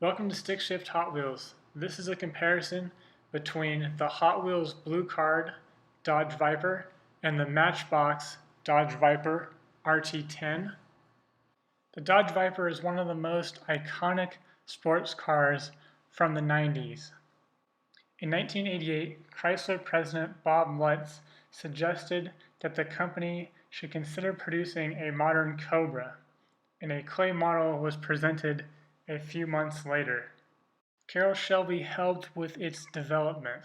Welcome to Stick Shift Hot Wheels. This is a comparison between the Hot Wheels Blue Card Dodge Viper and the Matchbox Dodge Viper RT10. The Dodge Viper is one of the most iconic sports cars from the 90s. In 1988, Chrysler President Bob Lutz suggested that the company should consider producing a modern Cobra, and a clay model was presented a few months later. Carroll Shelby helped with its development.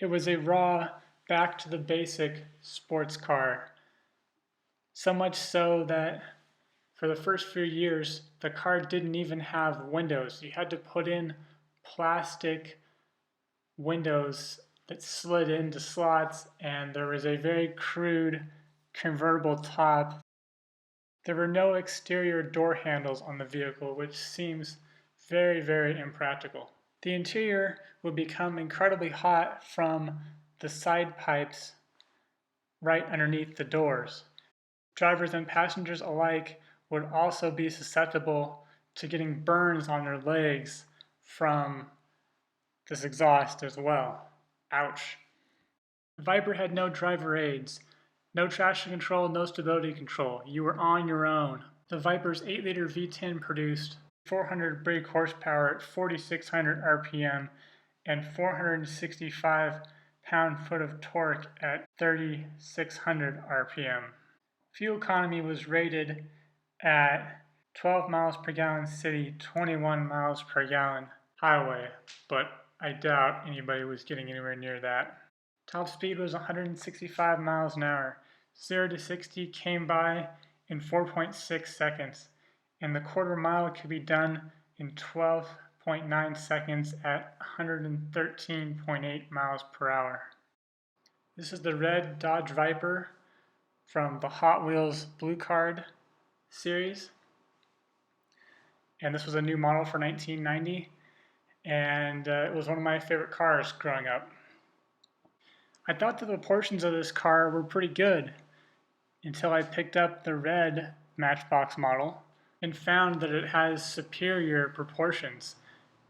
It was a raw, back to the basic sports car. So much so that for the first few years, the car didn't even have windows. You had to put in plastic windows that slid into slots, and there was a very crude convertible top. There were no exterior door handles on the vehicle, which seems very, very impractical. The interior would become incredibly hot from the side pipes right underneath the doors. Drivers and passengers alike would also be susceptible to getting burns on their legs from this exhaust as well. Ouch. The Viper had no driver aids, no traction control, no stability control. You were on your own. The Viper's 8-liter V10 produced 400 brake horsepower at 4,600 RPM and 465 pound-foot of torque at 3,600 RPM. Fuel economy was rated at 12 miles per gallon city, 21 miles per gallon highway, but I doubt anybody was getting anywhere near that. Top speed was 165 miles an hour. 0 to 60 came by in 4.6 seconds, and the quarter mile could be done in 12.9 seconds at 113.8 miles per hour. This is the red Dodge Viper from the Hot Wheels Blue Card series, and this was a new model for 1990, and it was one of my favorite cars growing up. I thought the proportions of this car were pretty good until I picked up the red Matchbox model and found that it has superior proportions.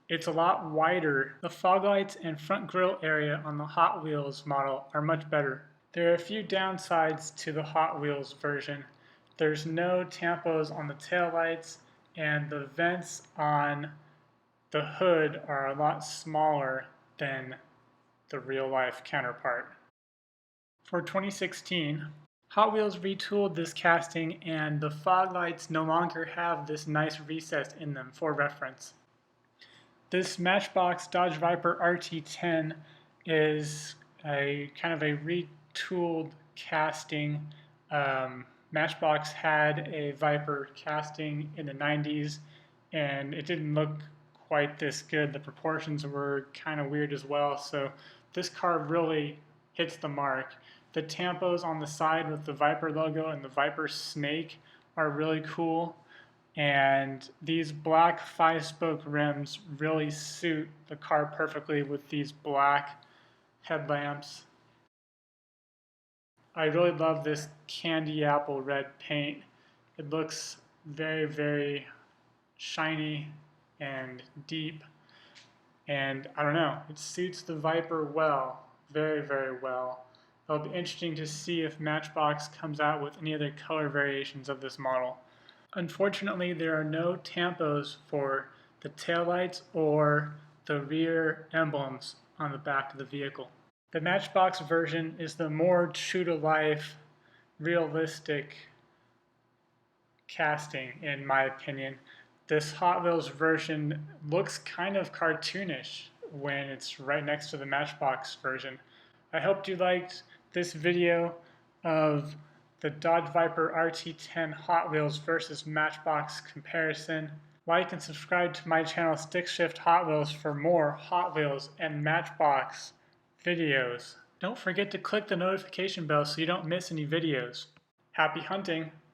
It's a lot wider. The fog lights and front grille area on the Hot Wheels model are much better. There are a few downsides to the Hot Wheels version. There's no tampos on the taillights, and the vents on the hood are a lot smaller than the real-life counterpart. For 2016, Hot Wheels retooled this casting, and the fog lights no longer have this nice recess in them for reference. This Matchbox Dodge Viper RT10 is a kind of a retooled casting. Matchbox had a Viper casting in the 90s, and it didn't look quite this good. The proportions were kind of weird as well, so this car really hits the mark. The tampos on the side with the Viper logo and the Viper snake are really cool, and these black 5-spoke rims really suit the car perfectly with these black headlamps. I really love this candy apple red paint. It looks very, very shiny and deep, and I don't know, it suits the Viper well, very, very well. It'll be interesting to see if Matchbox comes out with any other color variations of this model. Unfortunately, there are no tampos for the taillights or the rear emblems on the back of the vehicle. The Matchbox version is the more true-to-life, realistic casting, in my opinion. This Hot Wheels version looks kind of cartoonish when it's right next to the Matchbox version. I hope you liked this video of the Dodge Viper RT10 Hot Wheels versus Matchbox comparison. Like and subscribe to my channel Stick Shift Hot Wheels for more Hot Wheels and Matchbox videos. Don't forget to click the notification bell so you don't miss any videos. Happy hunting!